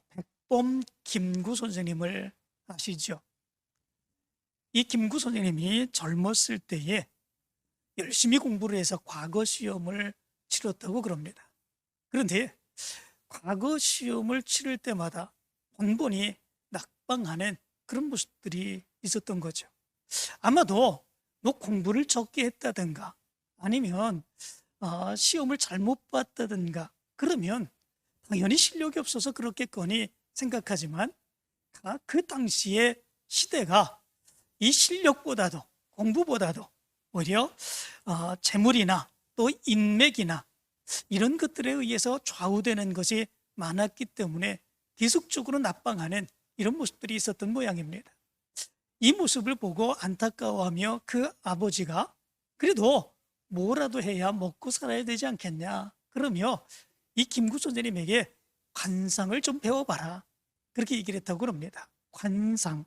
백범 김구 선생님을 아시죠? 이 김구 선생님이 젊었을 때에 열심히 공부를 해서 과거 시험을 치렀다고 그럽니다. 그런데 과거 시험을 치를 때마다 번번이 낙방하는 그런 모습들이 있었던 거죠. 아마도 뭐 공부를 적게 했다든가 아니면 시험을 잘못 봤다든가 그러면 당연히 실력이 없어서 그렇겠거니 생각하지만 그 당시의 시대가 이 실력보다도 공부보다도 오히려 재물이나 또 인맥이나 이런 것들에 의해서 좌우되는 것이 많았기 때문에 계속적으로 낙방하는 이런 모습들이 있었던 모양입니다. 이 모습을 보고 안타까워하며 그 아버지가 그래도 뭐라도 해야 먹고 살아야 되지 않겠냐 그러며 이 김구 선생님에게 관상을 좀 배워봐라 그렇게 얘기를 했다고 그럽니다. 관상.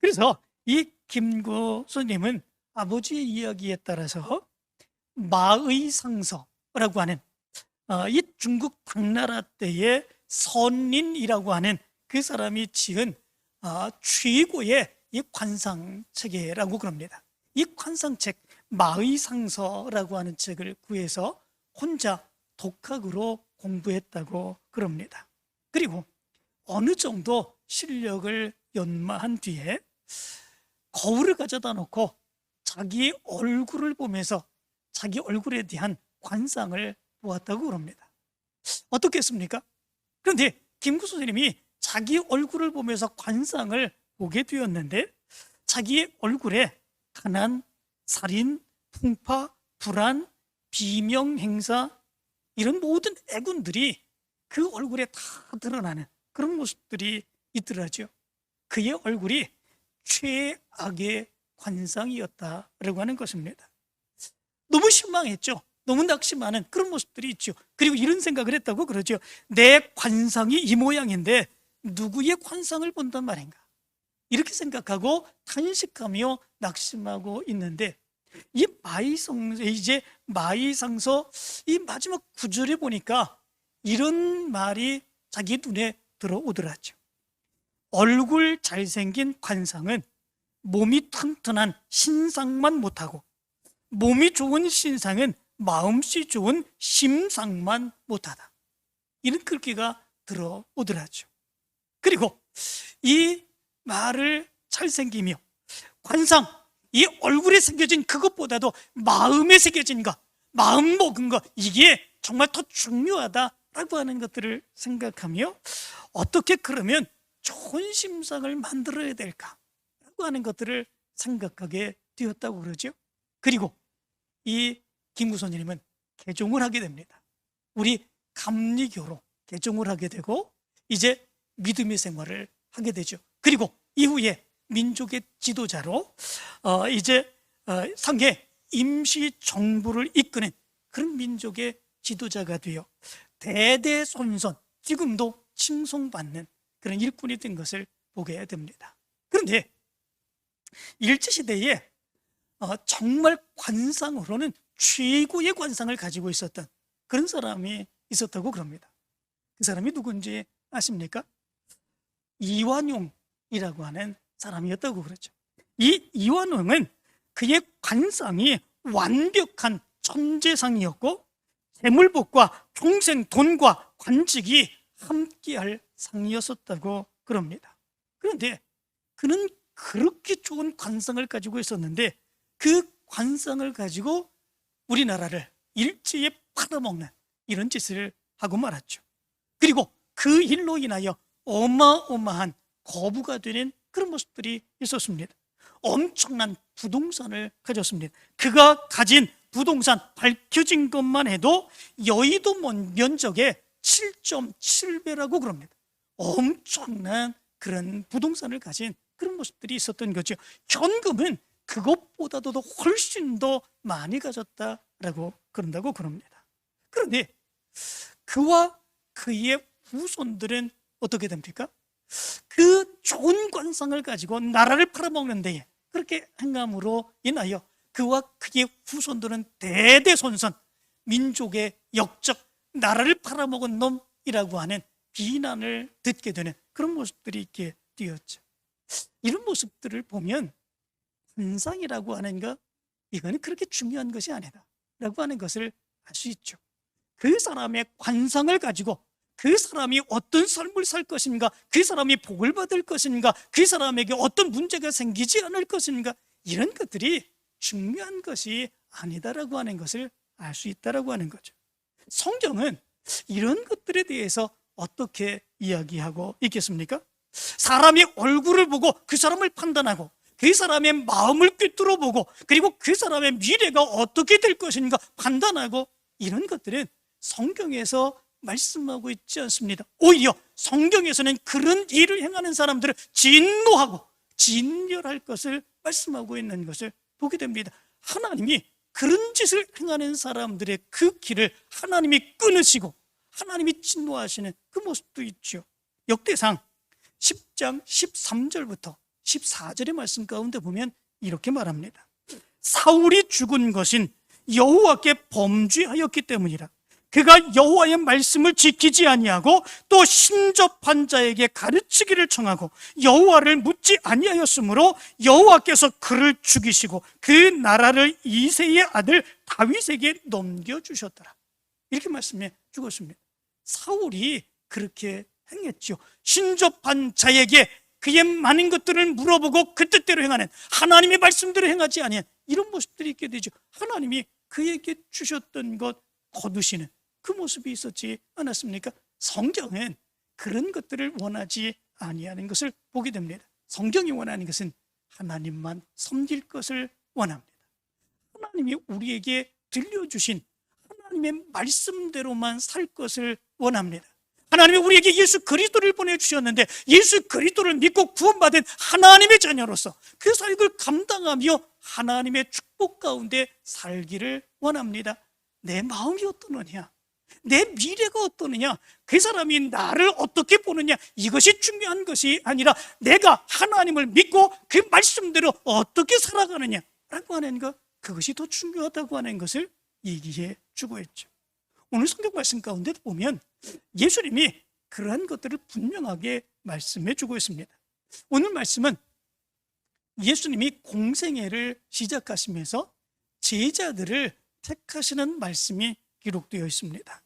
그래서 이 김구 선생님은 아버지의 이야기에 따라서 마의상서라고 하는 이 중국 당나라 때의 선린이라고 하는 그 사람이 지은 최고의 이 관상체계라고 그럽니다. 이 관상책 마의상서라고 하는 책을 구해서 혼자 독학으로 공부했다고 그럽니다. 그리고 어느 정도 실력을 연마한 뒤에 거울을 가져다 놓고 자기 얼굴을 보면서 자기 얼굴에 대한 관상을 보았다고 그럽니다. 어떻겠습니까? 그런데 김구 선생님이 자기 얼굴을 보면서 관상을 보게 되었는데 자기 얼굴에 가난, 살인, 풍파, 불안, 비명 행사 이런 모든 애군들이 그 얼굴에 다 드러나는 그런 모습들이 있더라죠. 그의 얼굴이 최악의 관상이었다라고 하는 것입니다. 너무 실망했죠. 너무 낙심하는 그런 모습들이 있죠. 그리고 이런 생각을 했다고 그러죠. 내 관상이 이 모양인데 누구의 관상을 본단 말인가? 이렇게 생각하고 탄식하며 낙심하고 있는데 이 마의상서 이 마지막 구절에 보니까 이런 말이 자기 눈에 들어오더라죠. 얼굴 잘생긴 관상은 몸이 튼튼한 신상만 못하고 몸이 좋은 신상은 마음씨 좋은 심상만 못하다. 이런 글귀가 들어오더라죠. 그리고 이 말을 잘생기며 관상, 이 얼굴에 새겨진 그것보다도 마음에 새겨진 것, 마음 먹은 것, 이게 정말 더 중요하다라고 하는 것들을 생각하며 어떻게 그러면 좋은 심상을 만들어야 될까라고 하는 것들을 생각하게 되었다고 그러죠. 그리고 이 김구 선생님은 개종을 하게 됩니다. 우리 감리교로 개종을 하게 되고 이제 믿음의 생활을 하게 되죠. 그리고 이후에 민족의 지도자로 이제 상해 임시 정부를 이끄는 그런 민족의 지도자가 되어 대대손손 지금도 칭송받는 그런 일꾼이 된 것을 보게 됩니다. 그런데 일제시대에 정말 관상으로는 최고의 관상을 가지고 있었던 그런 사람이 있었다고 그럽니다. 그 사람이 누군지 아십니까? 이완용이라고 하는 사람이었다고 그러죠. 이 이완용은 그의 관상이 완벽한 천재상이었고 재물복과 평생 돈과 관직이 함께할 상이었었다고 그럽니다. 그런데 그는 그렇게 좋은 관상을 가지고 있었는데 그 관상을 가지고 우리나라를 일제에 팔아먹는 이런 짓을 하고 말았죠. 그리고 그 일로 인하여 어마어마한 거부가 되는 그런 모습들이 있었습니다. 엄청난 부동산을 가졌습니다. 그가 가진 부동산 밝혀진 것만 해도 여의도 면적의 7.7배라고 그럽니다. 엄청난 그런 부동산을 가진 그런 모습들이 있었던 거죠. 현금은 그것보다도 훨씬 더 많이 가졌다라고 그런다고 그럽니다. 그런데 그와 그의 후손들은 어떻게 됩니까? 그 좋은 관상을 가지고 나라를 팔아먹는 데에 그렇게 행함으로 인하여 그와 그의 후손들은 대대손손 민족의 역적 나라를 팔아먹은 놈이라고 하는 비난을 듣게 되는 그런 모습들이 있게 되었죠. 이런 모습들을 보면 환상이라고 하는 것, 이거는 그렇게 중요한 것이 아니다 라고 하는 것을 알 수 있죠. 그 사람의 관상을 가지고 그 사람이 어떤 삶을 살 것인가, 그 사람이 복을 받을 것인가, 그 사람에게 어떤 문제가 생기지 않을 것인가, 이런 것들이 중요한 것이 아니다라고 하는 것을 알 수 있다라고 하는 거죠. 성경은 이런 것들에 대해서 어떻게 이야기하고 있겠습니까? 사람의 얼굴을 보고 그 사람을 판단하고 그 사람의 마음을 꿰뚫어 보고 그리고 그 사람의 미래가 어떻게 될 것인가 판단하고, 이런 것들은 성경에서 말씀하고 있지 않습니다. 오히려 성경에서는 그런 일을 행하는 사람들을 진노하고 진멸할 것을 말씀하고 있는 것을 보게 됩니다. 하나님이 그런 짓을 행하는 사람들의 그 길을 하나님이 끊으시고 하나님이 진노하시는 그 모습도 있죠. 역대상 10장 13절부터 14절의 말씀 가운데 보면 이렇게 말합니다. 사울이 죽은 것은 여호와께 범죄하였기 때문이라. 그가 여호와의 말씀을 지키지 아니하고 또 신접한 자에게 가르치기를 청하고 여호와를 묻지 아니하였으므로 여호와께서 그를 죽이시고 그 나라를 이새의 아들 다윗에게 넘겨주셨더라. 이렇게 말씀해 주었습니다. 사울이 그렇게 행했죠. 신접한 자에게 그의 많은 것들을 물어보고 그 뜻대로 행하는, 하나님의 말씀대로 행하지 아니한 이런 모습들이 있게 되죠. 하나님이 그에게 주셨던 것 거두시는 그 모습이 있었지 않았습니까? 성경은 그런 것들을 원하지 아니하는 것을 보게 됩니다. 성경이 원하는 것은 하나님만 섬길 것을 원합니다. 하나님이 우리에게 들려주신 하나님의 말씀대로만 살 것을 원합니다. 하나님이 우리에게 예수 그리스도를 보내주셨는데 예수 그리스도를 믿고 구원받은 하나님의 자녀로서 그 사역을 감당하며 하나님의 축복 가운데 살기를 원합니다. 내 마음이 어떠느냐, 내 미래가 어떠느냐, 그 사람이 나를 어떻게 보느냐, 이것이 중요한 것이 아니라 내가 하나님을 믿고 그 말씀대로 어떻게 살아가느냐라고 하는 것, 그것이 더 중요하다고 하는 것을 얘기해 주고 있죠. 오늘 성경 말씀 가운데 보면 예수님이 그러한 것들을 분명하게 말씀해 주고 있습니다. 오늘 말씀은 예수님이 공생애를 시작하시면서 제자들을 택하시는 말씀이 기록되어 있습니다.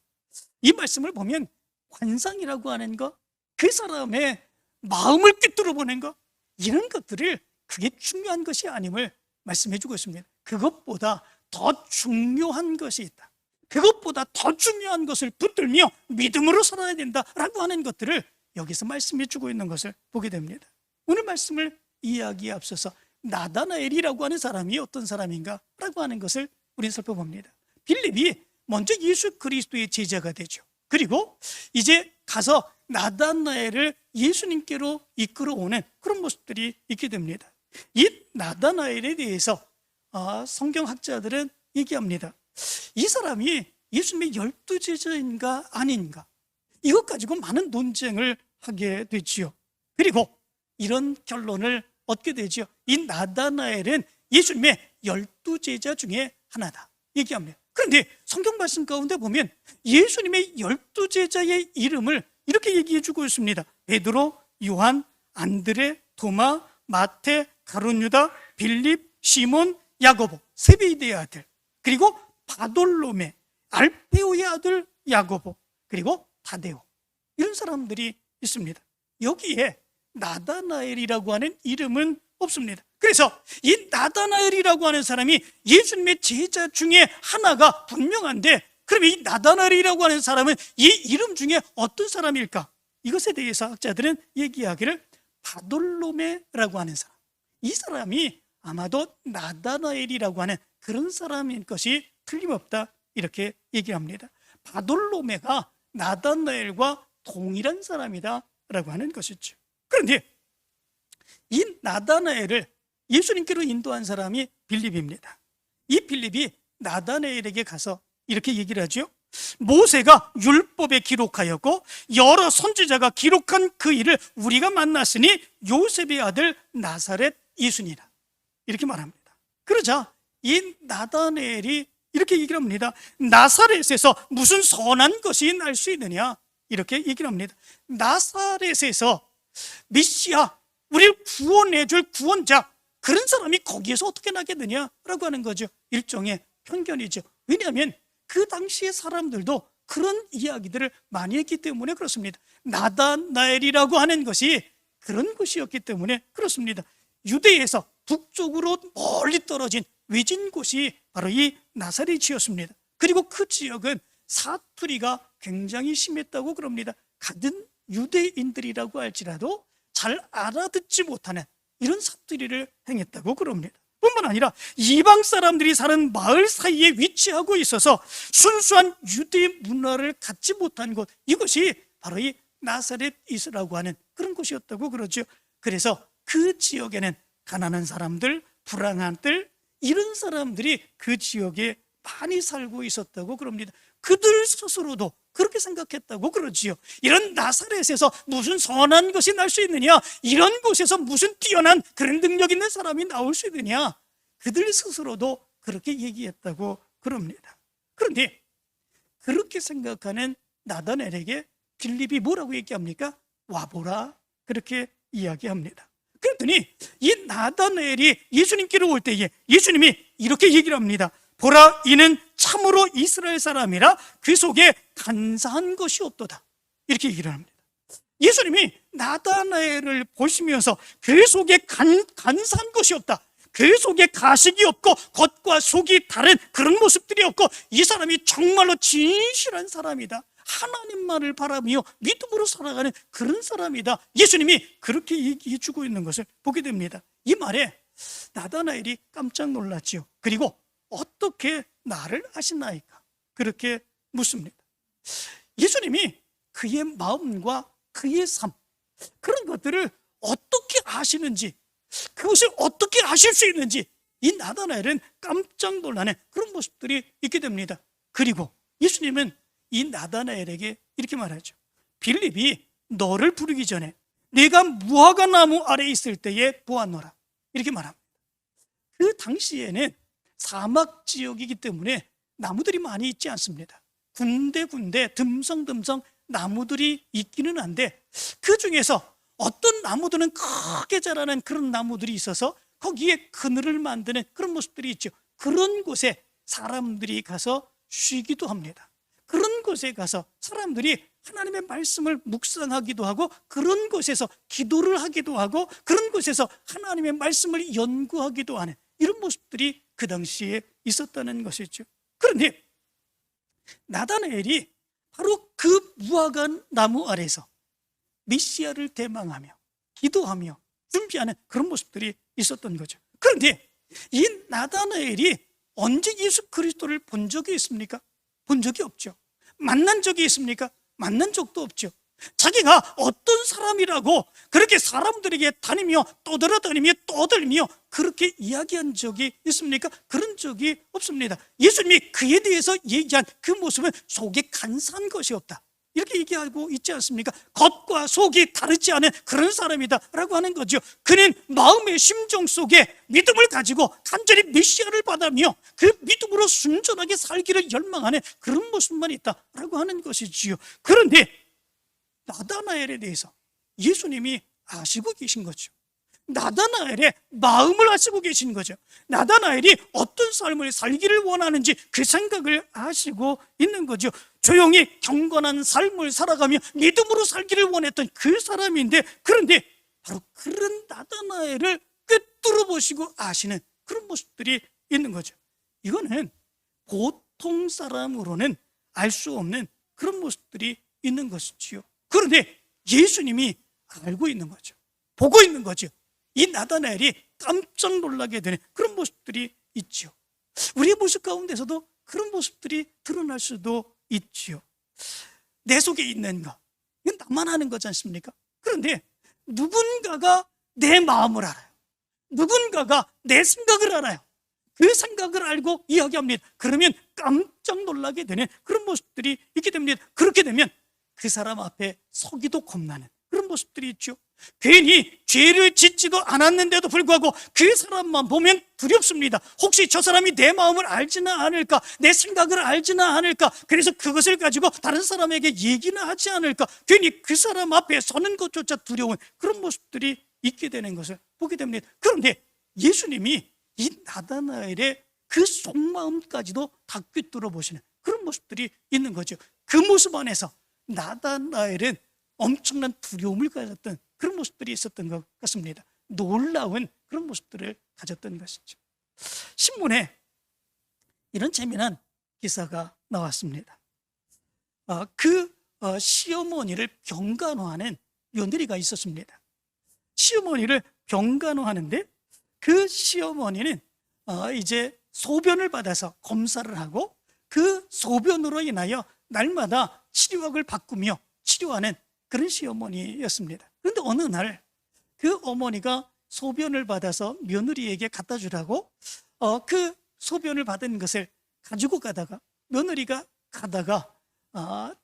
이 말씀을 보면 환상이라고 하는 것, 그 사람의 마음을 꿰뚫어 보는 것, 이런 것들을 그게 중요한 것이 아님을 말씀해 주고 있습니다. 그것보다 더 중요한 것이 있다, 그것보다 더 중요한 것을 붙들며 믿음으로 살아야 된다라고 하는 것들을 여기서 말씀해 주고 있는 것을 보게 됩니다. 오늘 말씀을 이야기에 앞서서 나다나엘이라고 하는 사람이 어떤 사람인가 라고 하는 것을 우리는 살펴봅니다. 빌립이 먼저 예수 그리스도의 제자가 되죠. 그리고 이제 가서 나다나엘을 예수님께로 이끌어오는 그런 모습들이 있게 됩니다. 이 나다나엘에 대해서 성경학자들은 얘기합니다. 이 사람이 예수님의 12제자인가 아닌가, 이것 가지고 많은 논쟁을 하게 되지요. 그리고 이런 결론을 얻게 되죠. 이 나다나엘은 예수님의 12제자 중에 하나다 얘기합니다. 그런데 성경 말씀 가운데 보면 예수님의 12제자의 이름을 이렇게 얘기해 주고 있습니다. 베드로, 요한, 안드레, 도마, 마태, 가룟 유다, 빌립, 시몬, 야고보, 세베대의 아들, 그리고 바돌로메, 알페오의 아들 야고보, 그리고 다데오, 이런 사람들이 있습니다. 여기에 나다나엘이라고 하는 이름은 없습니다. 그래서 이 나다나엘이라고 하는 사람이 예수님의 제자 중에 하나가 분명한데, 그럼 이 나다나엘이라고 하는 사람은 이 이름 중에 어떤 사람일까? 이것에 대해서 학자들은 얘기하기를 바돌로메라고 하는 사람, 이 사람이 아마도 나다나엘이라고 하는 그런 사람인 것이 틀림없다 이렇게 얘기합니다. 바돌로메가 나다나엘과 동일한 사람이다 라고 하는 것이죠. 그런데 이 나다나엘을 예수님께로 인도한 사람이 빌립입니다. 이 빌립이 나다나엘에게 가서 이렇게 얘기를 하죠. 모세가 율법에 기록하였고 여러 선지자가 기록한 그 일을 우리가 만났으니 요셉의 아들 나사렛 예수니라, 이렇게 말합니다. 그러자 이 나다나엘이 이렇게 얘기를 합니다. 나사렛에서 무슨 선한 것이 날 수 있느냐? 이렇게 얘기를 합니다. 나사렛에서 메시아, 우리를 구원해줄 구원자, 그런 사람이 거기에서 어떻게 나겠느냐라고 하는 거죠. 일종의 편견이죠. 왜냐하면 그 당시의 사람들도 그런 이야기들을 많이 했기 때문에 그렇습니다. 나다나엘이라고 하는 것이 그런 곳이었기 때문에 그렇습니다. 유대에서 북쪽으로 멀리 떨어진 외진 곳이 바로 이 나사렛이었습니다. 그리고 그 지역은 사투리가 굉장히 심했다고 그럽니다. 같은 유대인들이라고 할지라도 잘 알아듣지 못하는 이런 사투리를 행했다고 그럽니다. 뿐만 아니라 이방 사람들이 사는 마을 사이에 위치하고 있어서 순수한 유대 문화를 갖지 못한 곳, 이것이 바로 이 나사렛이라고 하는 그런 곳이었다고 그러죠. 그래서 그 지역에는 가난한 사람들, 불황한 들, 이런 사람들이 그 지역에 많이 살고 있었다고 그럽니다. 그들 스스로도 그렇게 생각했다고 그러지요. 이런 나사렛에서 무슨 선한 것이 날 수 있느냐, 이런 곳에서 무슨 뛰어난 그런 능력 있는 사람이 나올 수 있느냐, 그들 스스로도 그렇게 얘기했다고 그럽니다. 그런데 그렇게 생각하는 나다나엘에게 빌립이 뭐라고 얘기합니까? 와보라, 그렇게 이야기합니다. 그랬더니 이 나다나엘이 예수님께로 올 때에 예수님이 이렇게 얘기를 합니다. 보라, 이는 참으로 이스라엘 사람이라 그 속에 간사한 것이 없도다, 이렇게 얘기를 합니다. 예수님이 나다나엘을 보시면서 그 속에 간사한 것이 없다, 그 속에 가식이 없고 겉과 속이 다른 그런 모습들이 없고, 이 사람이 정말로 진실한 사람이다, 하나님만을 바라며 믿음으로 살아가는 그런 사람이다, 예수님이 그렇게 얘기해 주고 있는 것을 보게 됩니다. 이 말에 나다나엘이 깜짝 놀랐지요. 그리고 어떻게 나를 아시나이까, 그렇게 묻습니다. 예수님이 그의 마음과 그의 삶, 그런 것들을 어떻게 아시는지, 그것을 어떻게 아실 수 있는지 이 나다나엘은 깜짝 놀라는 그런 모습들이 있게 됩니다. 그리고 예수님은 이 나다나엘에게 이렇게 말하죠. 빌립이 너를 부르기 전에 내가 무화과 나무 아래 있을 때에 보았노라, 이렇게 말합니다. 그 당시에는 사막 지역이기 때문에 나무들이 많이 있지 않습니다. 군데군데 듬성듬성 나무들이 있기는 한데, 그 중에서 어떤 나무들은 크게 자라는 그런 나무들이 있어서 거기에 그늘을 만드는 그런 모습들이 있죠. 그런 곳에 사람들이 가서 쉬기도 합니다. 그런 곳에 가서 사람들이 하나님의 말씀을 묵상하기도 하고, 그런 곳에서 기도를 하기도 하고, 그런 곳에서 하나님의 말씀을 연구하기도 하는 이런 모습들이 그 당시에 있었다는 것이죠. 그런데 나다나엘이 바로 그 무화과 나무 아래서 메시아를 대망하며 기도하며 준비하는 그런 모습들이 있었던 거죠. 그런데 이 나다나엘이 언제 예수 그리스도를 본 적이 있습니까? 본 적이 없죠. 만난 적이 있습니까? 만난 적도 없죠. 자기가 어떤 사람이라고 그렇게 사람들에게 다니며 떠돌아다니며 떠들며 그렇게 이야기한 적이 있습니까? 그런 적이 없습니다. 예수님이 그에 대해서 얘기한 그 모습은 속에 간사한 것이 없다, 이렇게 얘기하고 있지 않습니까? 겉과 속이 다르지 않은 그런 사람이다 라고 하는 거죠. 그는 마음의 심정 속에 믿음을 가지고 간절히 메시아를 받으며 그 믿음으로 순전하게 살기를 열망하는 그런 모습만 있다 라고 하는 것이지요. 그런데 나다나엘에 대해서 예수님이 아시고 계신 거죠. 나다나엘의 마음을 아시고 계신 거죠. 나다나엘이 어떤 삶을 살기를 원하는지 그 생각을 아시고 있는 거죠. 조용히 경건한 삶을 살아가며 믿음으로 살기를 원했던 그 사람인데, 그런데 바로 그런 나다나엘을 꿰뚫어 보시고 아시는 그런 모습들이 있는 거죠. 이거는 보통 사람으로는 알 수 없는 그런 모습들이 있는 것이지요. 그런데 예수님이 알고 있는 거죠. 보고 있는 거죠. 이 나다나엘이 깜짝 놀라게 되는 그런 모습들이 있죠. 우리의 모습 가운데서도 그런 모습들이 드러날 수도 있죠. 내 속에 있는 것, 이건 나만 아는 거지 않습니까? 그런데 누군가가 내 마음을 알아요. 누군가가 내 생각을 알아요. 그 생각을 알고 이야기합니다. 그러면 깜짝 놀라게 되는 그런 모습들이 있게 됩니다. 그렇게 되면 그 사람 앞에 서기도 겁나는 그런 모습들이 있죠. 괜히 죄를 짓지도 않았는데도 불구하고 그 사람만 보면 두렵습니다. 혹시 저 사람이 내 마음을 알지는 않을까, 내 생각을 알지는 않을까, 그래서 그것을 가지고 다른 사람에게 얘기는 하지 않을까, 괜히 그 사람 앞에 서는 것조차 두려운 그런 모습들이 있게 되는 것을 보게 됩니다. 그런데 예수님이 이 나다나엘의 그 속마음까지도 다 꿰뚫어 보시는 그런 모습들이 있는 거죠. 그 모습 안에서 나다나엘은 엄청난 두려움을 가졌던 그런 모습들이 있었던 것 같습니다. 놀라운 그런 모습들을 가졌던 것이죠. 신문에 이런 재미난 기사가 나왔습니다. 시어머니를 병간호하는 며느리가 있었습니다. 시어머니를 병간호하는데 그 시어머니는 이제 소변을 받아서 검사를 하고 그 소변으로 인하여 날마다 치료약을 바꾸며 치료하는 그런 시어머니였습니다. 그런데 어느 날 그 어머니가 소변을 받아서 며느리에게 갖다 주라고 그 소변을 받은 것을 가지고 가다가 며느리가 가다가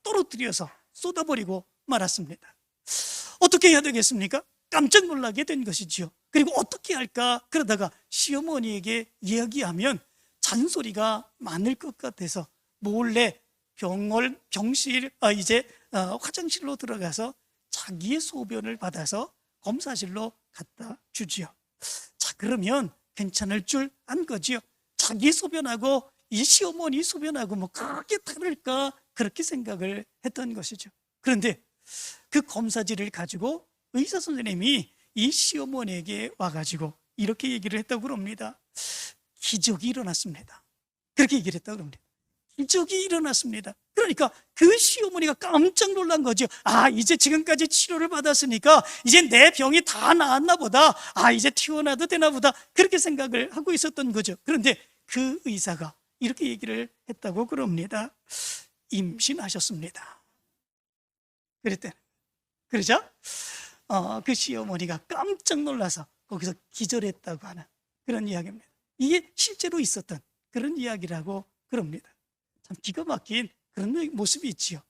떨어뜨려서 쏟아버리고 말았습니다. 어떻게 해야 되겠습니까? 깜짝 놀라게 된 것이지요. 그리고 어떻게 할까 그러다가 시어머니에게 이야기하면 잔소리가 많을 것 같아서 몰래 화장실로 들어가서 자기의 소변을 받아서 검사실로 갖다 주지요. 자, 그러면 괜찮을 줄 안 거지요. 자기 소변하고 이 시어머니 소변하고 뭐 크게 다를까 그렇게 생각을 했던 것이죠. 그런데 그 검사지를 가지고 의사 선생님이 이 시어머니에게 와가지고 이렇게 얘기를 했다고 그럽니다. 기적이 일어났습니다. 그렇게 얘기를 했다고 그럽니다. 기적이 일어났습니다. 그러니까 그 시어머니가 깜짝 놀란 거죠. 이제 지금까지 치료를 받았으니까 이제 내 병이 다 나았나 보다. 이제 튀어나도 되나 보다. 그렇게 생각을 하고 있었던 거죠. 그런데 그 의사가 이렇게 얘기를 했다고 그럽니다. 임신하셨습니다. 그랬대. 그러자 그 시어머니가 깜짝 놀라서 거기서 기절했다고 하는 그런 이야기입니다. 이게 실제로 있었던 그런 이야기라고 그럽니다. 참 기가 막힌 그런 모습이 있지요.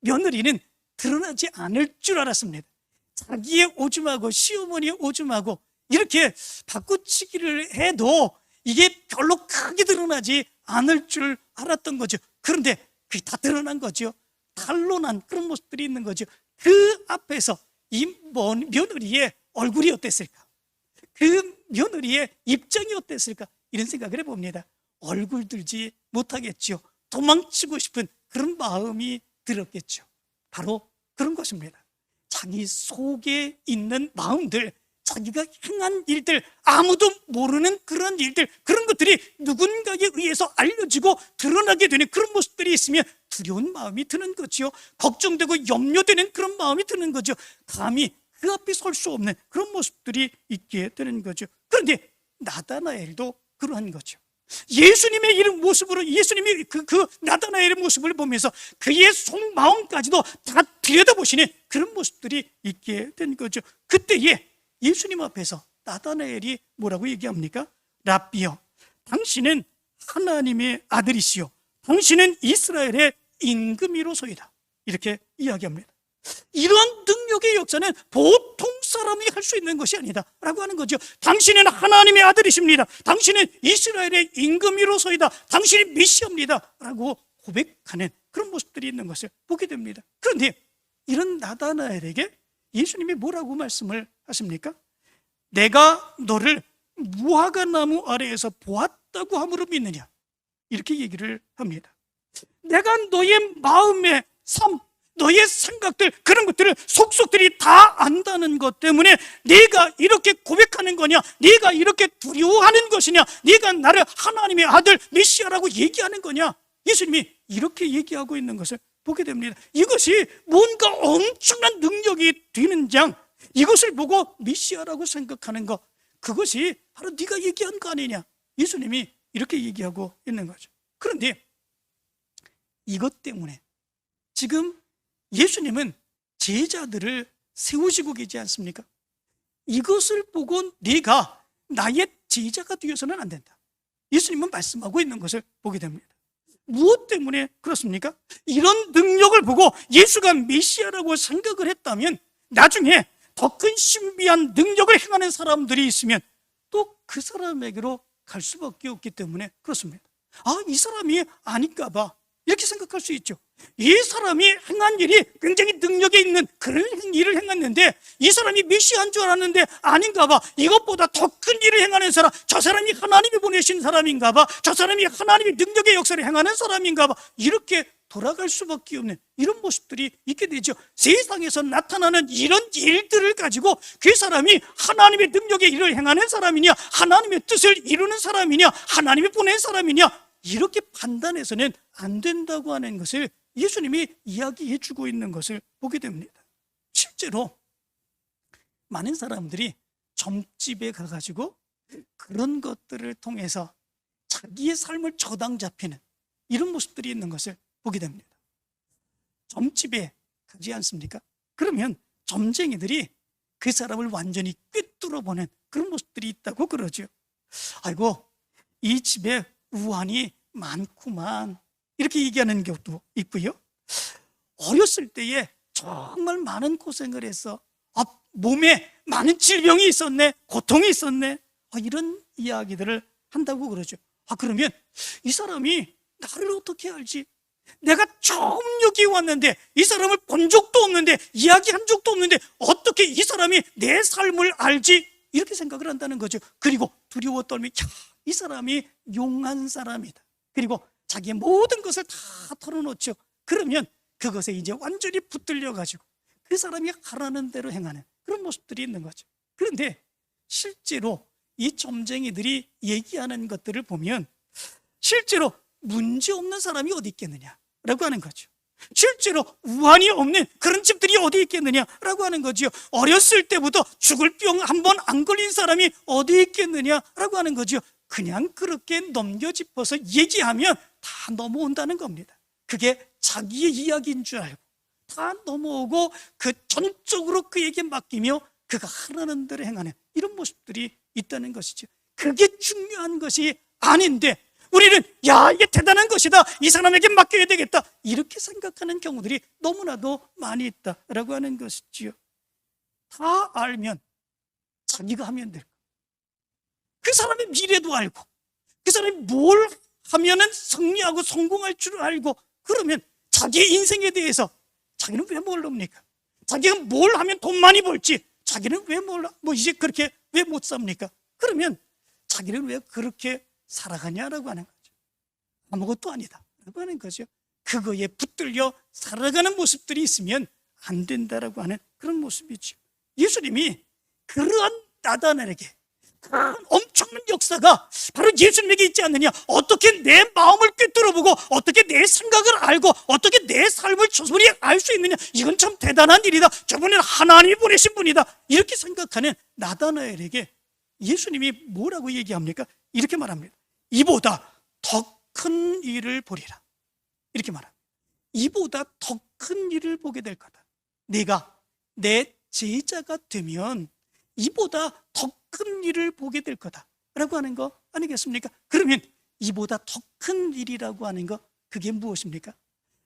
며느리는 드러나지 않을 줄 알았습니다. 자기의 오줌하고 시어머니의 오줌하고 이렇게 바꾸치기를 해도 이게 별로 크게 드러나지 않을 줄 알았던 거죠. 그런데 그게 다 드러난 거죠. 탄로난 그런 모습들이 있는 거죠. 그 앞에서 이 며느리의 얼굴이 어땠을까? 그 며느리의 입장이 어땠을까? 이런 생각을 해봅니다. 얼굴 들지 못하겠죠. 도망치고 싶은 그런 마음이 들었겠죠. 바로 그런 것입니다. 자기 속에 있는 마음들, 자기가 행한 일들, 아무도 모르는 그런 일들, 그런 것들이 누군가에 의해서 알려지고 드러나게 되는 그런 모습들이 있으면 두려운 마음이 드는 거죠. 걱정되고 염려되는 그런 마음이 드는 거죠. 감히 그 앞에 설 수 없는 그런 모습들이 있게 되는 거죠. 그런데 나다나엘도 그러한 거죠. 예수님의 이런 모습으로 예수님이 그 나다나엘의 모습을 보면서 그의 속마음까지도 다 들여다보시는 그런 모습들이 있게 된 거죠. 그때에 예수님 앞에서 나다나엘이 뭐라고 얘기합니까? 랍비여, 당신은 하나님의 아들이시요 당신은 이스라엘의 임금이로소이다. 이렇게 이야기합니다. 이런 능력의 역사는 보통 사람이 할 수 있는 것이 아니다 라고 하는 거죠. 당신은 하나님의 아들이십니다. 당신은 이스라엘의 임금이로소이다. 당신이 메시아입니다 라고 고백하는 그런 모습들이 있는 것을 보게 됩니다. 그런데 이런 나다나엘에게 예수님이 뭐라고 말씀을 하십니까? 내가 너를 무화과나무 아래에서 보았다고 함으로 믿느냐, 이렇게 얘기를 합니다. 내가 너의 마음의 삶, 너의 생각들, 그런 것들을 속속들이 다 안다는 것 때문에 네가 이렇게 고백하는 거냐, 네가 이렇게 두려워하는 것이냐, 네가 나를 하나님의 아들 메시아라고 얘기하는 거냐, 예수님이 이렇게 얘기하고 있는 것을 보게 됩니다. 이것이 뭔가 엄청난 능력이 되는 장, 이것을 보고 메시아라고 생각하는 것, 그것이 바로 네가 얘기한 거 아니냐, 예수님이 이렇게 얘기하고 있는 거죠. 그런데 이것 때문에 지금 예수님은 제자들을 세우시고 계시지 않습니까? 이것을 보고 네가 나의 제자가 되어서는 안 된다, 예수님은 말씀하고 있는 것을 보게 됩니다. 무엇 때문에 그렇습니까? 이런 능력을 보고 예수가 메시아라고 생각을 했다면 나중에 더 큰 신비한 능력을 행하는 사람들이 있으면 또 그 사람에게로 갈 수밖에 없기 때문에 그렇습니다. 이 사람이 아닌가 봐, 이렇게 생각할 수 있죠. 이 사람이 행한 일이 굉장히 능력이 있는 그런 일을 행했는데 이 사람이 메시아인 줄 알았는데 아닌가 봐. 이것보다 더 큰 일을 행하는 사람, 저 사람이 하나님이 보내신 사람인가 봐. 저 사람이 하나님의 능력의 역사를 행하는 사람인가 봐. 이렇게 돌아갈 수밖에 없는 이런 모습들이 있게 되죠. 세상에서 나타나는 이런 일들을 가지고 그 사람이 하나님의 능력의 일을 행하는 사람이냐, 하나님의 뜻을 이루는 사람이냐, 하나님이 보낸 사람이냐, 이렇게 판단해서는 안 된다고 하는 것을 예수님이 이야기해 주고 있는 것을 보게 됩니다. 실제로 많은 사람들이 점집에 가가지고 그런 것들을 통해서 자기의 삶을 저당 잡히는 이런 모습들이 있는 것을 보게 됩니다. 점집에 가지 않습니까? 그러면 점쟁이들이 그 사람을 완전히 꿰뚫어 보는 그런 모습들이 있다고 그러죠. 아이고, 이 집에 우환이 많구만, 이렇게 얘기하는 경우도 있고요. 어렸을 때에 정말 많은 고생을 해서 몸에 많은 질병이 있었네, 고통이 있었네, 이런 이야기들을 한다고 그러죠. 그러면 이 사람이 나를 어떻게 알지? 내가 처음 여기 왔는데 이 사람을 본 적도 없는데 이야기한 적도 없는데 어떻게 이 사람이 내 삶을 알지? 이렇게 생각을 한다는 거죠. 그리고 두려워 떨며 이 사람이 용한 사람이다. 그리고 자기의 모든 것을 다 털어놓죠. 그러면 그것에 이제 완전히 붙들려 가지고 그 사람이 하라는 대로 행하는 그런 모습들이 있는 거죠. 그런데 실제로 이 점쟁이들이 얘기하는 것들을 보면 실제로 문제 없는 사람이 어디 있겠느냐라고 하는 거죠. 실제로 우환이 없는 그런 집들이 어디 있겠느냐라고 하는 거죠. 어렸을 때부터 죽을 병 한 번 안 걸린 사람이 어디 있겠느냐라고 하는 거죠. 그냥 그렇게 넘겨짚어서 얘기하면 다 넘어온다는 겁니다. 그게 자기의 이야기인 줄 알고 다 넘어오고 그 전적으로 그에게 맡기며 그가 하라는 대로 행하는 이런 모습들이 있다는 것이죠. 그게 중요한 것이 아닌데 우리는 이게 대단한 것이다, 이 사람에게 맡겨야 되겠다, 이렇게 생각하는 경우들이 너무나도 많이 있다라고 하는 것이지요. 다 알면 자기가 하면 될 거, 그 사람의 미래도 알고 그 사람이 뭘 하면은 승리하고 성공할 줄 알고, 그러면 자기의 인생에 대해서 자기는 왜 모릅니까? 자기가 뭘 하면 돈 많이 벌지 자기는 왜 몰라? 이제 그렇게 왜 못 삽니까? 그러면 자기는 왜 그렇게 살아가냐라고 하는 거죠. 아무것도 아니다 라고 하는 거죠. 그거에 붙들려 살아가는 모습들이 있으면 안 된다라고 하는 그런 모습이죠. 예수님이 그러한 나다나엘에게 엄청난 역사가 바로 예수님에게 있지 않느냐, 어떻게 내 마음을 꿰뚫어보고 어떻게 내 생각을 알고 어떻게 내 삶을 저분이 알 수 있느냐, 이건 참 대단한 일이다, 저분은 하나님이 보내신 분이다, 이렇게 생각하는 나다나엘에게 예수님이 뭐라고 얘기합니까? 이렇게 말합니다. 이보다 더 큰 일을 보리라, 이렇게 말합니다. 이보다 더 큰 일을 보게 될 거다. 네가 내 제자가 되면 이보다 더 큰 일을 보게 될 거다 라고 하는 거 아니겠습니까? 그러면 이보다 더 큰 일이라고 하는 거, 그게 무엇입니까?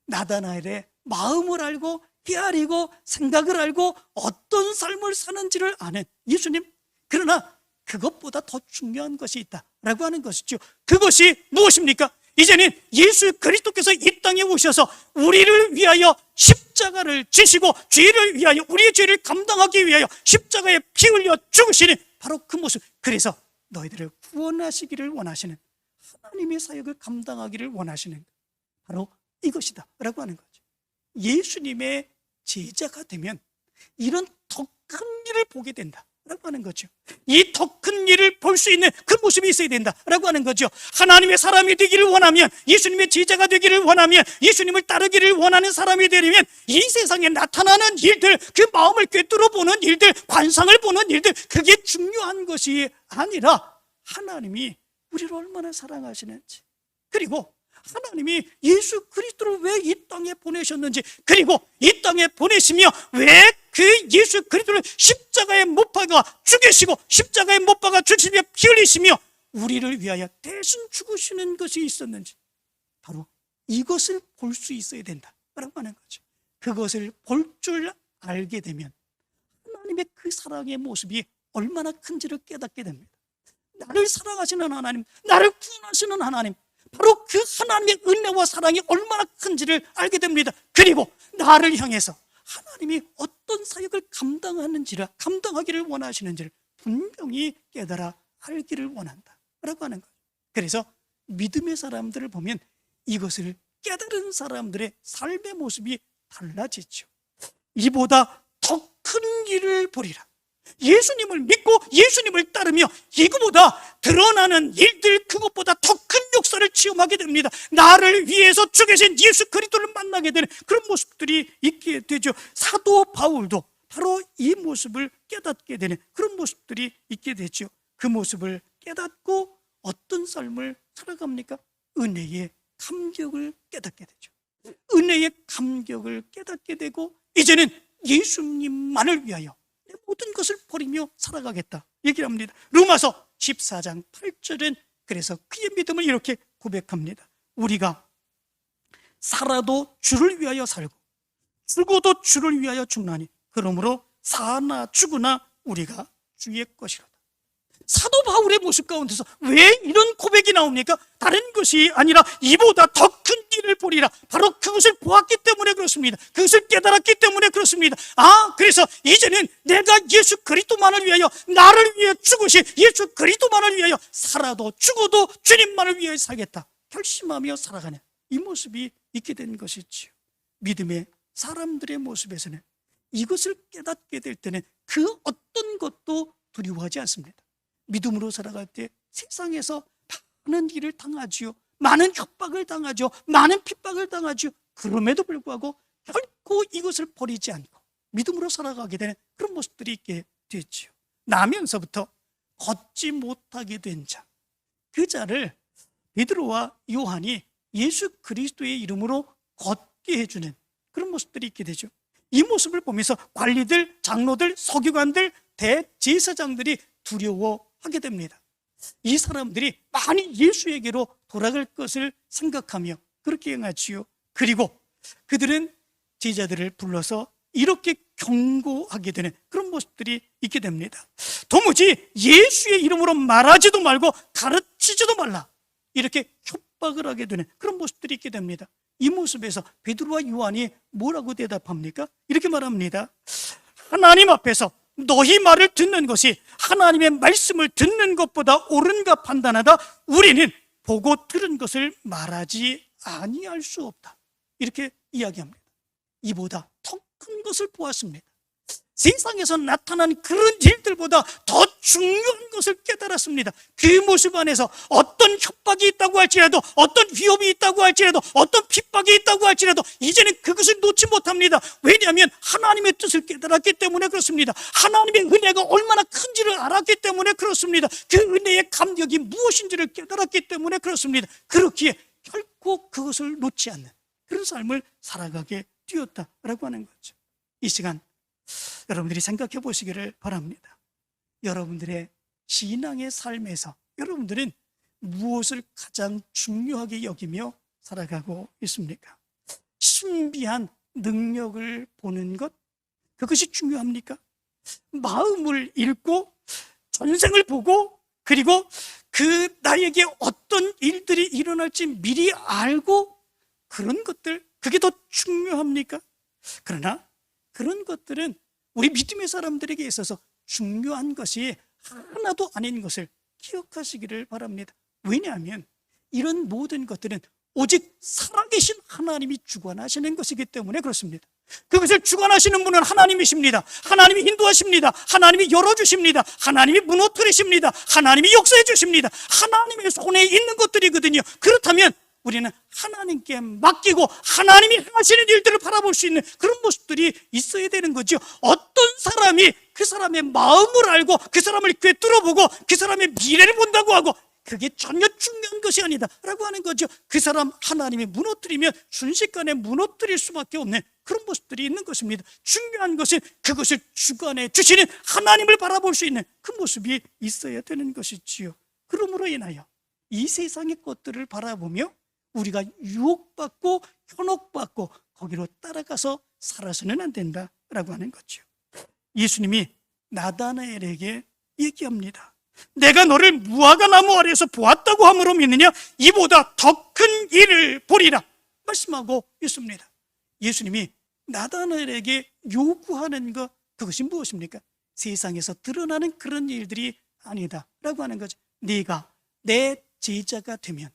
나다나엘의 마음을 알고 헤아리고 생각을 알고 어떤 삶을 사는지를 아는 예수님. 그러나 그것보다 더 중요한 것이 있다라고 하는 것이죠. 그것이 무엇입니까? 이제는 예수 그리스도께서 이 땅에 오셔서 우리를 위하여 십자가를 지시고 죄를 위하여, 우리의 죄를 감당하기 위하여 십자가에 피 흘려 죽으시는 바로 그 모습. 그래서 너희들을 구원하시기를 원하시는, 하나님의 사역을 감당하기를 원하시는 바로 이것이다 라고 하는 거죠. 예수님의 제자가 되면 이런 더 큰 일을 보게 된다 라고 하는 거죠. 이 더 큰 일을 볼 수 있는 그 모습이 있어야 된다라고 하는 거죠. 하나님의 사람이 되기를 원하면, 예수님의 제자가 되기를 원하면, 예수님을 따르기를 원하는 사람이 되려면 이 세상에 나타나는 일들, 그 마음을 꿰뚫어 보는 일들, 관상을 보는 일들, 그게 중요한 것이 아니라 하나님이 우리를 얼마나 사랑하시는지, 그리고 하나님이 예수 그리스도를 왜 이 땅에 보내셨는지, 그리고 이 땅에 보내시며 왜 그 예수 그리스도를 십자가에 못 박아 죽이시고 십자가에 못 박아 주시며 피 흘리시며 우리를 위하여 대신 죽으시는 것이 있었는지, 바로 이것을 볼 수 있어야 된다라고 하는 거죠. 그것을 볼 줄 알게 되면 하나님의 그 그 사랑의 모습이 얼마나 큰지를 깨닫게 됩니다. 나를 사랑하시는 하나님, 나를 구원하시는 하나님, 바로 그 하나님의 은혜와 사랑이 얼마나 큰지를 알게 됩니다. 그리고 나를 향해서 하나님이 어떤 사역을 감당하기를 원하시는지를 분명히 깨달아 알기를 원한다라고 하는 거예요. 그래서 믿음의 사람들을 보면 이것을 깨달은 사람들의 삶의 모습이 달라지죠. 이보다 더 큰 일을 보리라. 예수님을 믿고 예수님을 따르며 이거보다 드러나는 일들, 그것보다 더 큰 역사를 체험하게 됩니다. 나를 위해서 죽으신 예수 그리스도를 만나게 되는 그런 모습들이 있게 되죠. 사도 바울도 바로 이 모습을 깨닫게 되는 그런 모습들이 있게 되죠. 그 모습을 깨닫고 어떤 삶을 살아갑니까? 은혜의 감격을 깨닫게 되죠. 은혜의 감격을 깨닫게 되고 이제는 예수님만을 위하여 내 모든 것을 버리며 살아가겠다 얘기를 합니다. 로마서 14장 8절은 그래서 그의 믿음을 이렇게 고백합니다. 우리가 살아도 주를 위하여 살고 죽어도 주를 위하여 죽나니 그러므로 사나 죽으나 우리가 주의 것이로다. 사도 바울의 모습 가운데서 왜 이런 고백이 나옵니까? 다른 것이 아니라 이보다 더 큰 일을 보리라. 바로 그것을 보았기 때문에 그렇습니다. 그것을 깨달았기 때문에 그렇습니다. 그래서 이제는 내가 예수 그리스도만을 위하여, 나를 위해 죽으신 예수 그리스도만을 위하여 살아도 죽어도 주님만을 위하여 살겠다 결심하며 살아가는 이 모습이 있게 된 것이지요. 믿음의 사람들의 모습에서는 이것을 깨닫게 될 때는 그 어떤 것도 두려워하지 않습니다. 믿음으로 살아갈 때 세상에서 많은 일을 당하지요. 많은 협박을 당하죠. 많은 핍박을 당하죠. 그럼에도 불구하고 결코 이것을 버리지 않고 믿음으로 살아가게 되는 그런 모습들이 있게 되지요. 나면서부터 걷지 못하게 된 자, 그 자를 베드로와 요한이 예수 그리스도의 이름으로 걷게 해주는 그런 모습들이 있게 되죠. 이 모습을 보면서 관리들, 장로들, 서기관들, 대제사장들이 두려워하게 됩니다. 이 사람들이 많이 예수에게로 돌아갈 것을 생각하며 그렇게 행하지요. 그리고 그들은 제자들을 불러서 이렇게 경고하게 되는 그런 모습들이 있게 됩니다. 도무지 예수의 이름으로 말하지도 말고 가르치지도 말라 이렇게 협박을 하게 되는 그런 모습들이 있게 됩니다. 이 모습에서 베드로와 요한이 뭐라고 대답합니까? 이렇게 말합니다. 하나님 앞에서 너희 말을 듣는 것이 하나님의 말씀을 듣는 것보다 옳은가 판단하다 우리는 보고 들은 것을 말하지 아니할 수 없다 이렇게 이야기합니다. 이보다 더 큰 것을 보았습니다. 세상에서 나타난 그런 일들보다 더 중요한 것을 깨달았습니다. 그 모습 안에서 어떤 협박이 있다고 할지라도, 어떤 위협이 있다고 할지라도, 어떤 핍박이 있다고 할지라도 이제는 그것을 놓지 못합니다. 왜냐하면 하나님의 뜻을 깨달았기 때문에 그렇습니다. 하나님의 은혜가 얼마나 큰지를 알았기 때문에 그렇습니다. 그 은혜의 감격이 무엇인지를 깨달았기 때문에 그렇습니다. 그렇기에 결코 그것을 놓지 않는 그런 삶을 살아가게 되었다라고 하는 거죠. 이 시간 여러분들이 생각해 보시기를 바랍니다. 여러분들의 신앙의 삶에서 여러분들은 무엇을 가장 중요하게 여기며 살아가고 있습니까? 신비한 능력을 보는 것, 그것이 중요합니까? 마음을 읽고 전생을 보고 그리고 그 나에게 어떤 일들이 일어날지 미리 알고 그런 것들, 그게 더 중요합니까? 그러나 그런 것들은 우리 믿음의 사람들에게 있어서 중요한 것이 하나도 아닌 것을 기억하시기를 바랍니다. 왜냐하면 이런 모든 것들은 오직 살아계신 하나님이 주관하시는 것이기 때문에 그렇습니다. 그것을 주관하시는 분은 하나님이십니다. 하나님이 인도하십니다. 하나님이 열어주십니다. 하나님이 무너뜨리십니다. 하나님이 역사해 주십니다. 하나님의 손에 있는 것들이거든요. 그렇다면 우리는 하나님께 맡기고 하나님이 하시는 일들을 바라볼 수 있는 그런 모습들이 있어야 되는 거죠. 어떤 사람이 그 사람의 마음을 알고 그 사람을 꿰뚫어보고 그 사람의 미래를 본다고 하고 그게 전혀 중요한 것이 아니다 라고 하는 거죠. 그 사람 하나님이 무너뜨리면 순식간에 무너뜨릴 수밖에 없는 그런 모습들이 있는 것입니다. 중요한 것은 그것을 주관해 주시는 하나님을 바라볼 수 있는 그 모습이 있어야 되는 것이지요. 그러므로 인하여 이 세상의 것들을 바라보며 우리가 유혹받고 현혹받고 거기로 따라가서 살아서는 안 된다라고 하는 거죠. 예수님이 나다나엘에게 얘기합니다. 내가 너를 무화과나무 아래에서 보았다고 함으로 믿느냐? 이보다 더 큰 일을 보리라 말씀하고 있습니다. 예수님이 나다나엘에게 요구하는 것, 그것이 무엇입니까? 세상에서 드러나는 그런 일들이 아니다 라고 하는 거죠. 네가 내 제자가 되면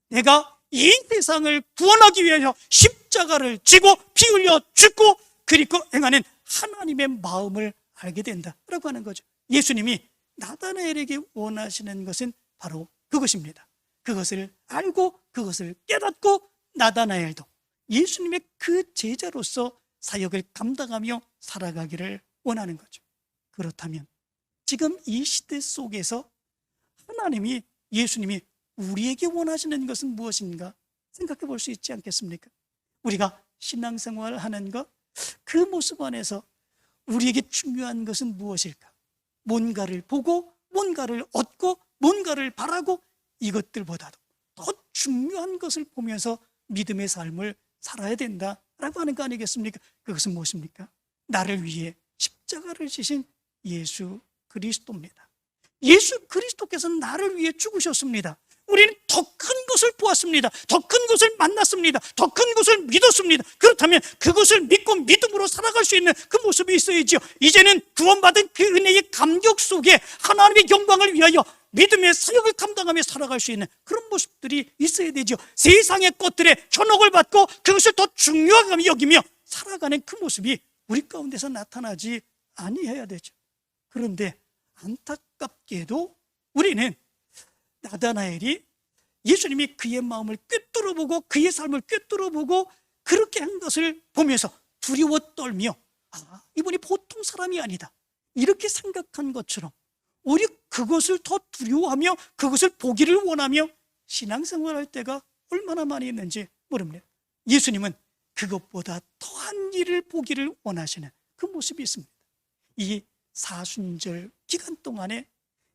내가 이 세상을 구원하기 위해서 십자가를 지고 피 흘려 죽고 그리고 행하는 하나님의 마음을 알게 된다라고 하는 거죠. 예수님이 나다나엘에게 원하시는 것은 바로 그것입니다. 그것을 알고 그것을 깨닫고 나다나엘도 예수님의 그 제자로서 사역을 감당하며 살아가기를 원하는 거죠. 그렇다면 지금 이 시대 속에서 하나님이, 예수님이 우리에게 원하시는 것은 무엇인가 생각해 볼 수 있지 않겠습니까? 우리가 신앙생활을 하는 것, 그 모습 안에서 우리에게 중요한 것은 무엇일까? 뭔가를 보고 뭔가를 얻고 뭔가를 바라고 이것들보다도 더 중요한 것을 보면서 믿음의 삶을 살아야 된다라고 하는 거 아니겠습니까? 그것은 무엇입니까? 나를 위해 십자가를 지신 예수 그리스도입니다. 예수 그리스도께서 나를 위해 죽으셨습니다. 우리는 더 큰 것을 보았습니다. 더 큰 것을 만났습니다. 더 큰 것을 믿었습니다. 그렇다면 그것을 믿고 믿음으로 살아갈 수 있는 그 모습이 있어야죠. 이제는 구원받은 그 은혜의 감격 속에 하나님의 영광을 위하여 믿음의 사역을 감당하며 살아갈 수 있는 그런 모습들이 있어야 되죠. 세상의 것들에 현혹을 받고 그것을 더 중요하게 여기며 살아가는 그 모습이 우리 가운데서 나타나지 아니해야 되죠. 그런데 안타깝게도 우리는 나다나엘이 예수님이 그의 마음을 꿰뚫어보고 그의 삶을 꿰뚫어보고 그렇게 한 것을 보면서 두려워 떨며 이분이 보통 사람이 아니다 이렇게 생각한 것처럼 오히려 그것을 더 두려워하며 그것을 보기를 원하며 신앙생활할 때가 얼마나 많이 있는지 모릅니다. 예수님은 그것보다 더한 일을 보기를 원하시는 그 모습이 있습니다. 이 사순절 기간 동안에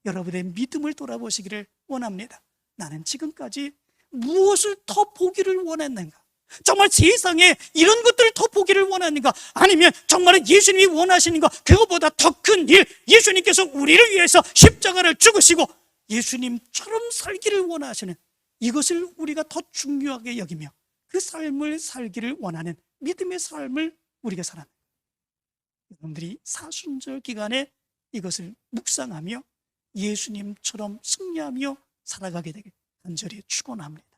여러분의 믿음을 돌아보시기를 원합니다. 나는 지금까지 무엇을 더 보기를 원했는가? 정말 세상에 이런 것들을 더 보기를 원하는가? 아니면 정말 예수님이 원하시는 것, 그것보다 더 큰 일, 예수님께서 우리를 위해서 십자가를 죽으시고 예수님처럼 살기를 원하시는 이것을 우리가 더 중요하게 여기며 그 삶을 살기를 원하는 믿음의 삶을 우리가 살아가는 여러분들이 사순절 기간에 이것을 묵상하며 예수님처럼 승리하며 살아가게 되길 간절히 축원합니다.